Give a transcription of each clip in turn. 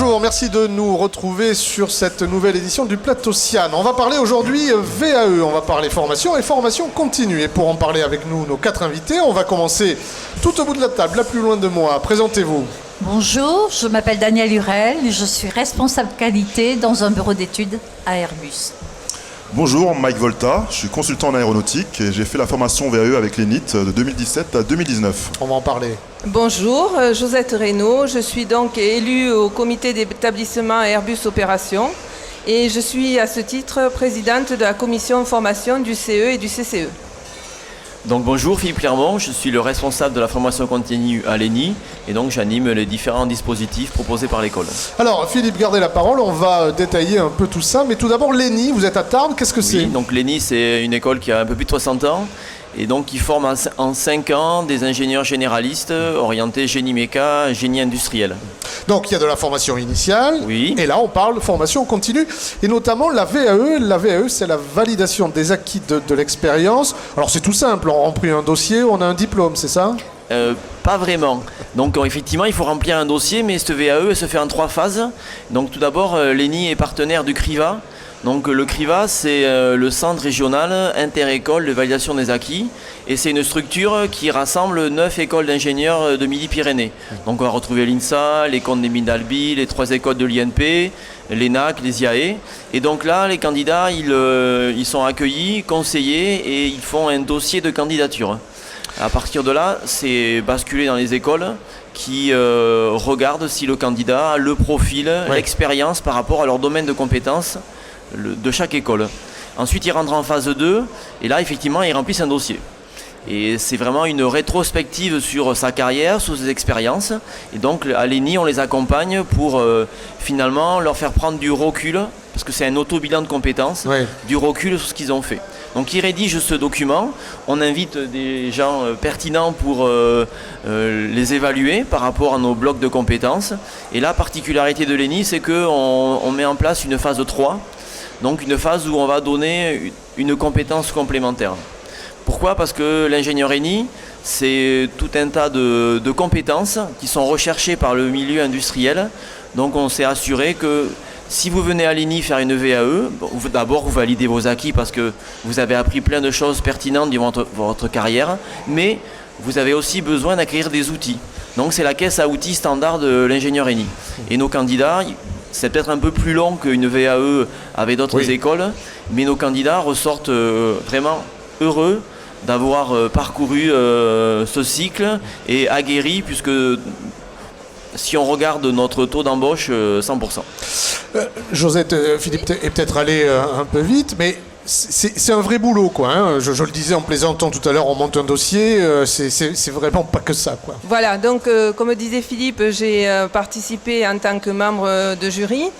Bonjour, merci de nous retrouver sur cette nouvelle édition du Plateau Sian. On va parler aujourd'hui VAE, on va parler formation et formation continue. Et pour en parler avec nous, nos 4 invités, on va commencer tout au bout de la table, là plus loin de moi. Présentez-vous. Bonjour, je m'appelle Danielle Hurel, je suis responsable qualité dans un bureau d'études à Airbus. Bonjour, Mike Volta, je suis consultant en aéronautique et j'ai fait la formation VAE avec l'ENIT de 2017 à 2019. On va en parler. Bonjour, Josette Reynaud, je suis donc élue au comité d'établissement Airbus Opération et je suis à ce titre présidente de la commission formation du CE et du CCE. Donc bonjour, Philippe Clermont, je suis le responsable de la formation continue à l'ENI et donc j'anime les différents dispositifs proposés par l'école. Alors Philippe, gardez la parole, on va détailler un peu tout ça, mais tout d'abord l'ENI, vous êtes à Tarbes, qu'est-ce que c'est ? Oui, donc l'ENI c'est une école qui a un peu plus de 60 ans et donc qui forme en 5 ans des ingénieurs généralistes orientés génie méca, génie industriel. Donc il y a de la formation initiale, oui. Et là on parle formation continue, et notamment la VAE. La VAE, c'est la validation des acquis de l'expérience. Alors c'est tout simple, on remplit un dossier, on a un diplôme, c'est ça ? Pas vraiment. Donc effectivement, il faut remplir un dossier, mais cette VAE elle se fait en 3 phases. Donc tout d'abord, l'ENI est partenaire du CRIVA. Donc le CRIVA, c'est le centre régional inter-école de validation des acquis. Et c'est une structure qui rassemble 9 écoles d'ingénieurs de Midi-Pyrénées. Donc on va retrouver l'INSA, les comptes des mines d'Albi, les 3 écoles de l'INP, l'ENAC, les IAE. Et donc là, les candidats, ils sont accueillis, conseillés et ils font un dossier de candidature. À partir de là, c'est basculé dans les écoles qui regardent si le candidat a le profil, l'expérience par rapport à leur domaine de compétences de chaque école. Ensuite, ils rentrent en phase 2 et là, effectivement, ils remplissent un dossier. Et c'est vraiment une rétrospective sur sa carrière, sur ses expériences. Et donc, à l'ENI, on les accompagne pour finalement leur faire prendre du recul, parce que c'est un auto-bilan de compétences, du recul sur ce qu'ils ont fait. Donc, ils rédigent ce document. On invite des gens pertinents pour les évaluer par rapport à nos blocs de compétences. Et la particularité de l'ENI, c'est qu'on met en place une phase 3, donc une phase où on va donner une compétence complémentaire. Pourquoi ? Parce que l'ingénieur ENI, c'est tout un tas de compétences qui sont recherchées par le milieu industriel. Donc on s'est assuré que si vous venez à l'ENI faire une VAE, d'abord vous validez vos acquis parce que vous avez appris plein de choses pertinentes durant votre carrière, mais vous avez aussi besoin d'acquérir des outils. Donc c'est la caisse à outils standard de l'ingénieur ENI. Et nos candidats, c'est peut-être un peu plus long qu'une VAE avec d'autres écoles, mais nos candidats ressortent vraiment heureux d'avoir parcouru ce cycle et aguerri, puisque si on regarde notre taux d'embauche, 100%. Josette, Philippe est peut-être allé un peu vite, mais c'est un vrai boulot, quoi. Hein. Je le disais en plaisantant tout à l'heure, on monte un dossier, c'est vraiment pas que ça, quoi. Voilà, donc comme disait Philippe, j'ai participé en tant que membre de jury.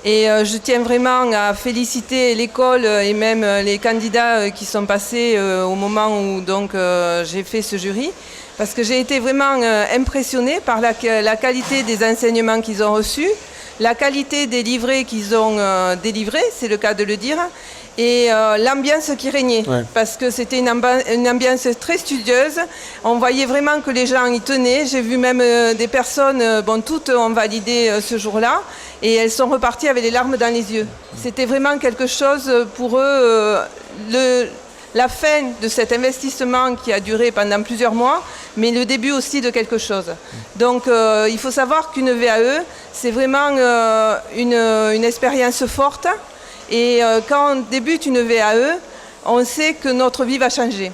Et je tiens vraiment à féliciter l'école et même les candidats qui sont passés au moment où donc, j'ai fait ce jury. Parce que j'ai été vraiment impressionnée par la qualité des enseignements qu'ils ont reçus, la qualité des livrets qu'ils ont délivrés, c'est le cas de le dire, et l'ambiance qui régnait. Parce que c'était une ambiance très studieuse. On voyait vraiment que les gens y tenaient. J'ai vu même des personnes, toutes ont validé ce jour-là, et elles sont reparties avec les larmes dans les yeux. C'était vraiment quelque chose pour eux, la fin de cet investissement qui a duré pendant plusieurs mois, mais le début aussi de quelque chose. Donc il faut savoir qu'une VAE, c'est vraiment une expérience forte. Et quand on débute une VAE, on sait que notre vie va changer.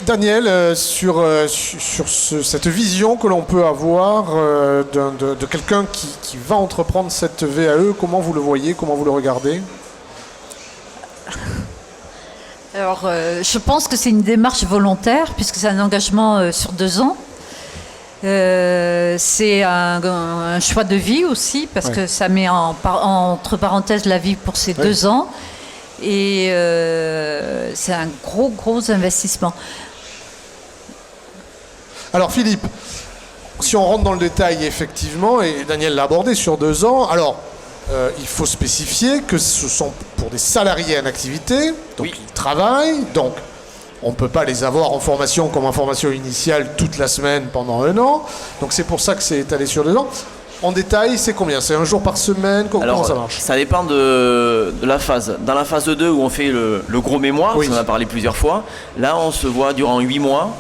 Daniel, sur cette vision que l'on peut avoir de quelqu'un qui va entreprendre cette VAE, comment vous le voyez, comment vous le regardez ? Alors, je pense que c'est une démarche volontaire, puisque c'est un engagement sur 2 ans. C'est un choix de vie aussi, parce que ça met entre parenthèses la vie pour ces 2 ans. Et c'est un gros investissement. Alors Philippe, si on rentre dans le détail effectivement, et Daniel l'a abordé sur 2 ans, alors il faut spécifier que ce sont pour des salariés en activité, donc ils travaillent, donc on ne peut pas les avoir en formation comme en formation initiale toute la semaine pendant 1 an, donc c'est pour ça que c'est étalé sur 2 ans. en détail, c'est combien? C'est un jour par semaine? Comment ça marche? Ça dépend de la phase. Dans la phase 2 où on fait le gros mémoire, Oui. on en a parlé plusieurs fois, là on se voit durant 8 mois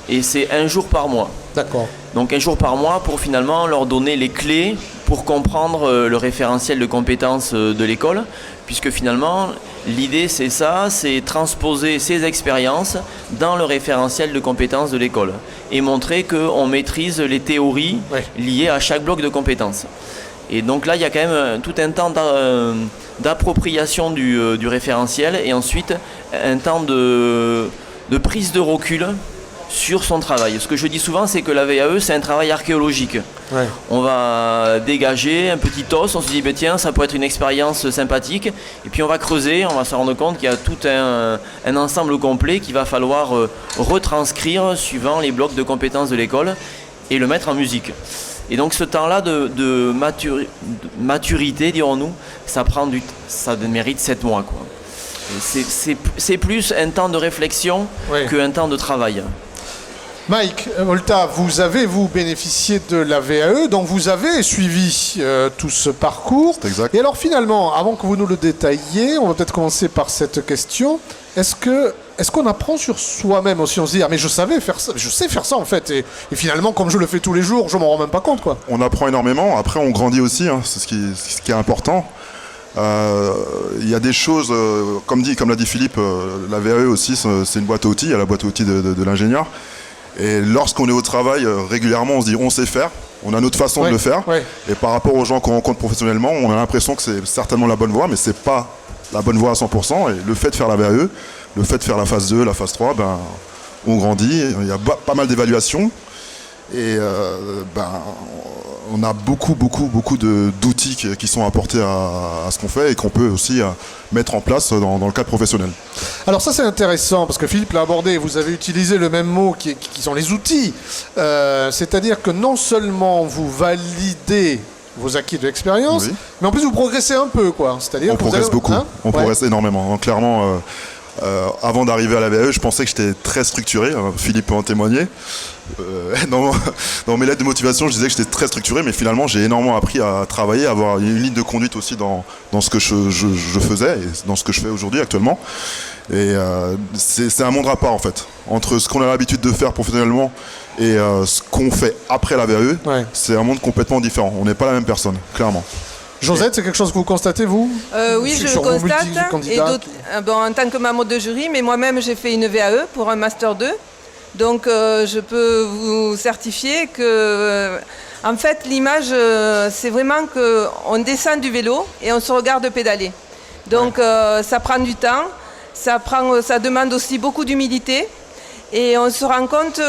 et c'est un jour par mois. D'accord. Donc un jour par mois pour finalement leur donner les clés pour comprendre le référentiel de compétences de l'école, puisque finalement l'idée c'est ça, c'est transposer ces expériences dans le référentiel de compétences de l'école et montrer qu'on maîtrise les théories liées à chaque bloc de compétences. Et donc là il y a quand même tout un temps d'appropriation du référentiel et ensuite un temps de prise de recul sur son travail. Ce que je dis souvent, c'est que la VAE, c'est un travail archéologique. Ouais. On va dégager un petit os, on se dit, ben tiens, ça peut être une expérience sympathique, et puis on va creuser, on va se rendre compte qu'il y a tout un ensemble complet qu'il va falloir retranscrire suivant les blocs de compétences de l'école et le mettre en musique. Et donc ce temps-là de maturité, dirons-nous, ça mérite 7 mois, quoi. C'est plus un temps de réflexion qu'un temps de travail. Mike Volta, vous avez bénéficié de la VAE, donc vous avez suivi tout ce parcours. C'est exact. Et alors finalement, avant que vous nous le détailliez, on va peut-être commencer par cette question. Est-ce qu'on apprend sur soi-même aussi? On se dit, ah mais je sais faire ça en fait. Et finalement, comme je le fais tous les jours, je m'en rends même pas compte, quoi. On apprend énormément, après on grandit aussi, hein, c'est ce qui est important. Il y a des choses, comme l'a dit Philippe, la VAE aussi, c'est une boîte à outils, il y a la boîte à outils de l'ingénieur. Et lorsqu'on est au travail, régulièrement, on se dit on sait faire, on a notre façon de le faire. Ouais. Et par rapport aux gens qu'on rencontre professionnellement, on a l'impression que c'est certainement la bonne voie, mais c'est pas la bonne voie à 100%. Et le fait de faire la VAE, le fait de faire la phase 2, la phase 3, on grandit. Il y a pas mal d'évaluations. Et on a beaucoup d'outils qui sont apportés à ce qu'on fait et qu'on peut aussi mettre en place dans le cadre professionnel. Alors ça c'est intéressant parce que Philippe l'a abordé, vous avez utilisé le même mot qui sont les outils. C'est-à-dire que non seulement vous validez vos acquis de l'expérience, mais en plus vous progressez un peu, quoi. C'est-à-dire on progresse beaucoup, on progresse énormément. Donc, clairement, avant d'arriver à la VAE, je pensais que j'étais très structuré. Philippe peut en témoigner. Dans mes lettres de motivation, je disais que j'étais très structuré, mais finalement, j'ai énormément appris à travailler, à avoir une ligne de conduite aussi dans ce que je faisais et dans ce que je fais aujourd'hui actuellement. Et c'est un monde à part en fait. Entre ce qu'on a l'habitude de faire professionnellement et ce qu'on fait après la VAE, c'est un monde complètement différent. On n'est pas la même personne, clairement. Josette, c'est quelque chose que vous constatez, vous? Oui, je le constate. Et en tant que membre de jury, mais moi-même, j'ai fait une VAE pour un Master 2. Donc, je peux vous certifier que, en fait, l'image, c'est vraiment qu'on descend du vélo et on se regarde pédaler. Donc, ça prend du temps, ça demande aussi beaucoup d'humilité. Et on se rend compte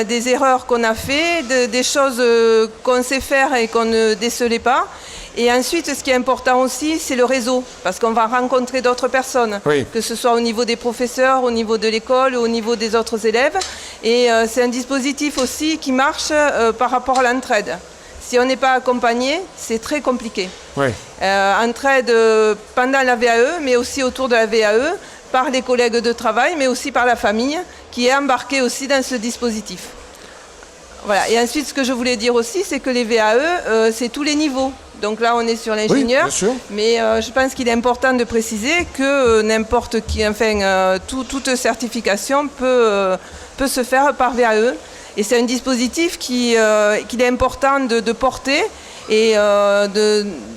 des erreurs qu'on a fait, des choses qu'on sait faire et qu'on ne décelait pas. Et ensuite, ce qui est important aussi, c'est le réseau, parce qu'on va rencontrer d'autres personnes, que ce soit au niveau des professeurs, au niveau de l'école, au niveau des autres élèves. Et c'est un dispositif aussi qui marche par rapport à l'entraide. Si on n'est pas accompagné, c'est très compliqué. Entraide pendant la VAE, mais aussi autour de la VAE, par les collègues de travail, mais aussi par la famille, qui est embarquée aussi dans ce dispositif. Voilà. Et ensuite, ce que je voulais dire aussi, c'est que les VAE, c'est tous les niveaux. Donc là, on est sur l'ingénieur, mais je pense qu'il est important de préciser que n'importe qui, toute certification peut se faire par VAE. Et c'est un dispositif qu'il est important de porter et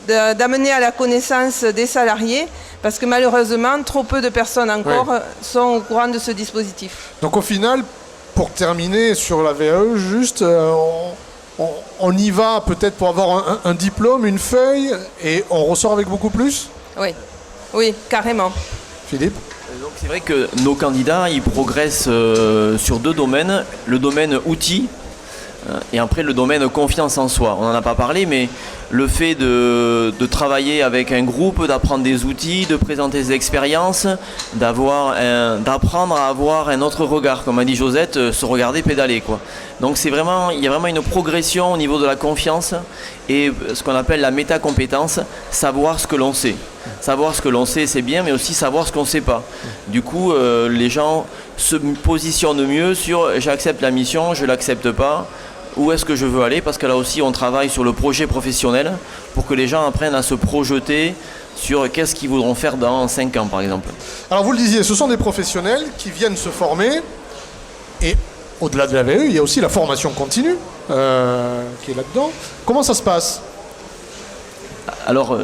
d'amener à la connaissance des salariés, parce que malheureusement, trop peu de personnes encore sont au courant de ce dispositif. Donc au final, pour terminer sur la VAE, juste... On y va peut-être pour avoir un diplôme, une feuille, et on ressort avec beaucoup plus? Oui, carrément. Philippe? Donc c'est vrai que nos candidats, ils progressent sur 2 domaines. Le domaine outils et après le domaine confiance en soi. On n'en a pas parlé, mais le fait de travailler avec un groupe, d'apprendre des outils, de présenter des expériences, d'apprendre à avoir un autre regard, comme a dit Josette, se regarder pédaler, quoi. Donc il y a vraiment une progression au niveau de la confiance et ce qu'on appelle la métacompétence, savoir ce que l'on sait. Savoir ce que l'on sait, c'est bien, mais aussi savoir ce qu'on ne sait pas. Du coup, les gens se positionnent mieux sur j'accepte la mission, je ne l'accepte pas. où est-ce que je veux aller, parce que là aussi on travaille sur le projet professionnel pour que les gens apprennent à se projeter sur qu'est-ce qu'ils voudront faire dans 5 ans par exemple. Alors vous le disiez, ce sont des professionnels qui viennent se former et au-delà de la VE, il y a aussi la formation continue qui est là-dedans. Comment ça se passe? Alors,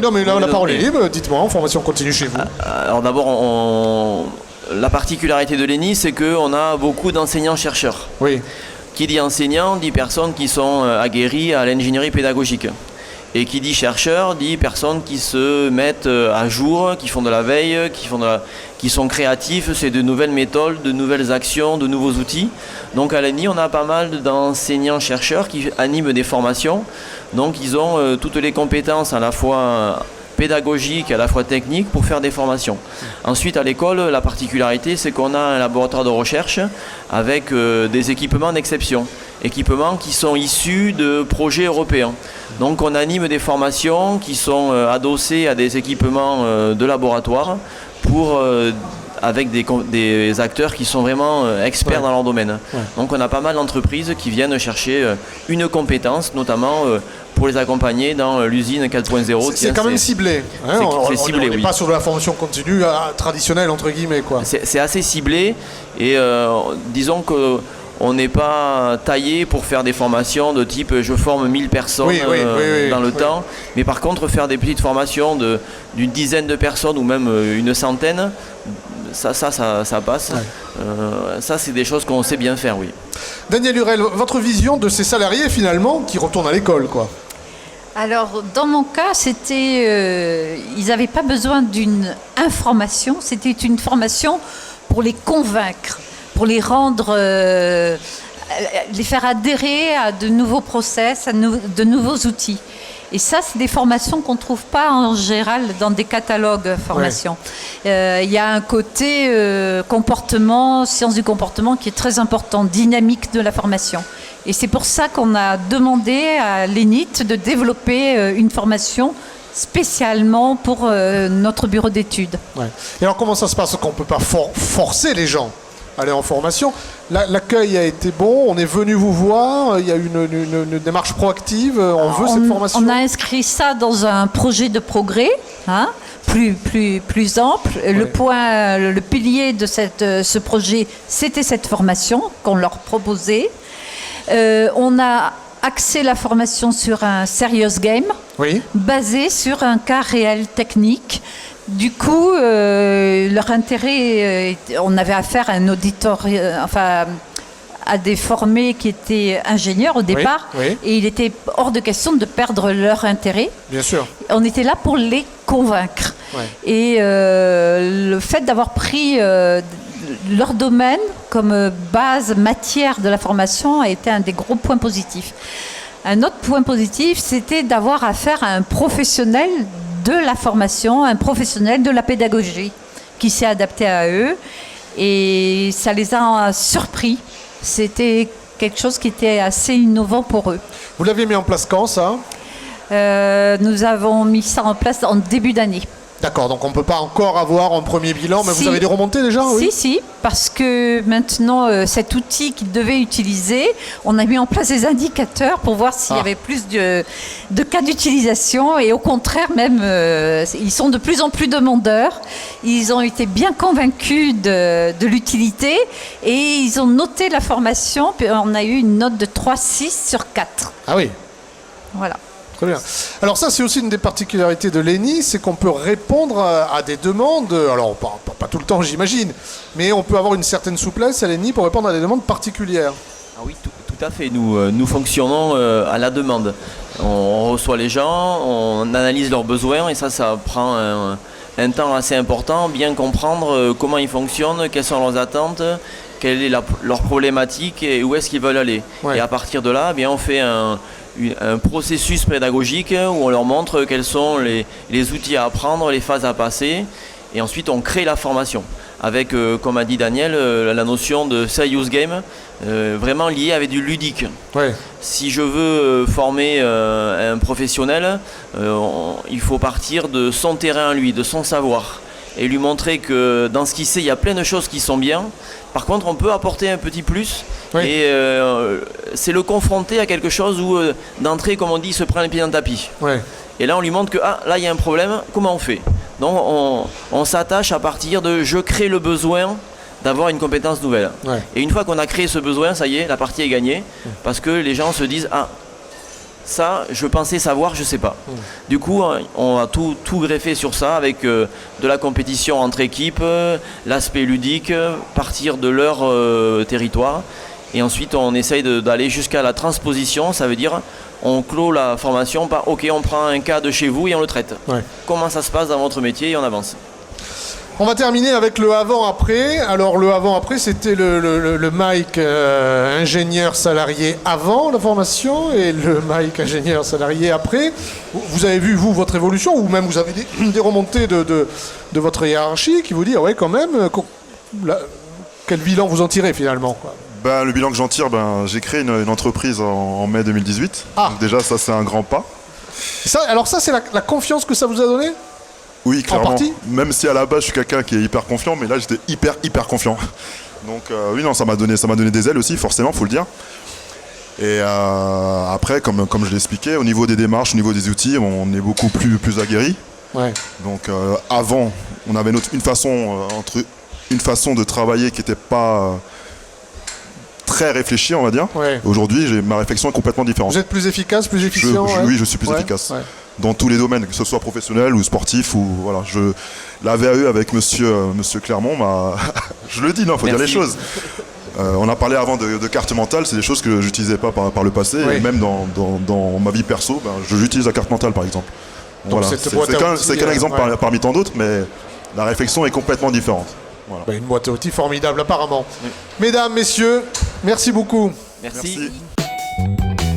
non mais la parole est libre, dites-moi, en formation continue chez vous. Alors d'abord, la particularité de l'ENI, c'est qu'on a beaucoup d'enseignants-chercheurs. Oui. Qui dit enseignant, dit personnes qui sont aguerries à l'ingénierie pédagogique. Et qui dit chercheur, dit personnes qui se mettent à jour, qui font de la veille, qui sont créatifs, c'est de nouvelles méthodes, de nouvelles actions, de nouveaux outils. Donc à l'ENI, on a pas mal d'enseignants-chercheurs qui animent des formations. Donc ils ont toutes les compétences à la fois pédagogiques, à la fois techniques pour faire des formations. Ensuite, à l'école, la particularité, c'est qu'on a un laboratoire de recherche avec des équipements d'exception. Équipements qui sont issus de projets européens. Donc on anime des formations qui sont adossées à des équipements de laboratoire avec des acteurs qui sont vraiment experts dans leur domaine. Donc on a pas mal d'entreprises qui viennent chercher une compétence, notamment pour les accompagner dans l'usine 4.0. C'est quand même ciblé. Hein, c'est ciblé, on n'est pas sur de la formation continue traditionnelle, entre guillemets, quoi. C'est assez ciblé et disons que on n'est pas taillé pour faire des formations de type je forme 1000 personnes dans le temps. Mais par contre, faire des petites formations d'une dizaine de personnes ou même une centaine, ça passe. Ça, c'est des choses qu'on sait bien faire, oui. Daniel Hurel, votre vision de ces salariés finalement qui retournent à l'école, quoi? Alors, dans mon cas, ils n'avaient pas besoin d'une information, c'était une formation pour les convaincre, pour les rendre, les faire adhérer à de nouveaux process, à de nouveaux outils. Et ça, c'est des formations qu'on ne trouve pas en général dans des catalogues formations. Il y a un côté comportement, sciences du comportement qui est très important, dynamique de la formation. Et c'est pour ça qu'on a demandé à l'ENIT de développer une formation spécialement pour notre bureau d'études. Et alors comment ça se passe? Qu'on ne peut pas forcer les gens à aller en formation. L'accueil a été bon, on est venu vous voir, il y a eu une démarche proactive, on veut cette formation. On a inscrit ça dans un projet de progrès, plus ample. Le pilier de ce projet, c'était cette formation qu'on leur proposait. On a axé la formation sur un serious game, basé sur un cas réel technique. Du coup, leur intérêt, on avait affaire à un auditeur, à des formés qui étaient ingénieurs au départ, et il était hors de question de perdre leur intérêt. Bien sûr. On était là pour les convaincre. Et le fait d'avoir pris leur domaine comme base matière de la formation a été un des gros points positifs. Un autre point positif, c'était d'avoir affaire à un professionnel de la formation, un professionnel de la pédagogie qui s'est adapté à eux, et ça les a surpris. C'était quelque chose qui était assez innovant pour eux. Vous l'avez mis en place quand, ça? Nous avons mis ça en place en début d'année. D'accord, donc on ne peut pas encore avoir un premier bilan, mais vous avez des remontées déjà? Si, parce que maintenant, cet outil qu'ils devaient utiliser, on a mis en place des indicateurs pour voir s'il y avait plus de cas d'utilisation, et au contraire même, ils sont de plus en plus demandeurs. Ils ont été bien convaincus de l'utilité, et ils ont noté la formation, puis on a eu une note de 3,6 sur 4. Ah oui. Voilà. Très bien. Alors ça, c'est aussi une des particularités de l'ENI, c'est qu'on peut répondre à des demandes, alors pas tout le temps j'imagine, mais on peut avoir une certaine souplesse à l'ENI pour répondre à des demandes particulières. Ah oui, tout à fait. Nous fonctionnons à la demande. On reçoit les gens, on analyse leurs besoins, et ça prend un temps assez important, bien comprendre comment ils fonctionnent, quelles sont leurs attentes, quelle est leur problématique et où est-ce qu'ils veulent aller. Et à partir de là, on fait un processus pédagogique où on leur montre quels sont les outils à apprendre, les phases à passer, et ensuite on crée la formation avec, comme a dit Daniel, la notion de serious game, vraiment liée avec du ludique. Si je veux former un professionnel, il faut partir de son terrain à lui, de son savoir. et lui montrer que dans ce qu'il sait, il y a plein de choses qui sont bien. Par contre, on peut apporter un petit plus, Oui. et c'est le confronter à quelque chose où, d'entrée, comme on dit, il se prend les pieds dans le tapis. Ouais. Et là, on lui montre que là, il y a un problème, comment on fait? Donc, on s'attache à partir de « je crée le besoin » d'avoir une compétence nouvelle. Ouais. Et une fois qu'on a créé ce besoin, ça y est, la partie est gagnée, parce que les gens se disent « ah, ça, je pensais savoir, je sais pas ». Du coup, on a tout greffé sur ça, avec de la compétition entre équipes, l'aspect ludique, partir de leur territoire, et ensuite on essaye d'aller jusqu'à la transposition, ça veut dire on clôt la formation par « ok, on prend un cas de chez vous et on le traite Ouais. ». Comment ça se passe dans votre métier et on avance. On va terminer avec le avant-après. Alors le avant-après, c'était le Mike ingénieur salarié avant la formation et le Mike ingénieur salarié après. Vous avez vu, vous, votre évolution, ou même vous avez des remontées de votre hiérarchie qui vous dit, ouais, quand même, quel bilan vous en tirez finalement, quoi. Ben, le bilan que j'en tire, j'ai créé une entreprise en mai 2018. Ah. Donc déjà, ça c'est un grand pas. Alors ça, c'est la confiance que ça vous a donné? Oui, clairement. partie. Même si à la base je suis quelqu'un qui est hyper confiant, mais là j'étais hyper confiant. Donc oui, non, ça m'a donné des ailes aussi, forcément, faut le dire. Et après, comme je l'ai expliqué, au niveau des démarches, au niveau des outils, on est beaucoup plus aguerri. Ouais. Donc avant, on avait une façon de travailler qui n'était pas très réfléchie, on va dire. Ouais. Aujourd'hui, ma réflexion est complètement différente. Vous êtes plus efficace, plus efficient? Oui, je suis plus Ouais, efficace. ouais. Dans tous les domaines, que ce soit professionnel ou sportif, ou voilà. La VAE avec monsieur Clermont, je le dis, non, faut dire les Merci. choses. On a parlé avant de carte mentale, c'est des choses que j'utilisais pas par le passé, Oui. et même dans ma vie perso, j'utilise la carte mentale par exemple. Donc, Voilà. cette boîte à outils, C'est qu'un exemple ouais. parmi tant d'autres, mais la réflexion est complètement différente. Voilà. Une boîte à outils formidable apparemment. Mesdames, messieurs, merci beaucoup. Merci. Merci.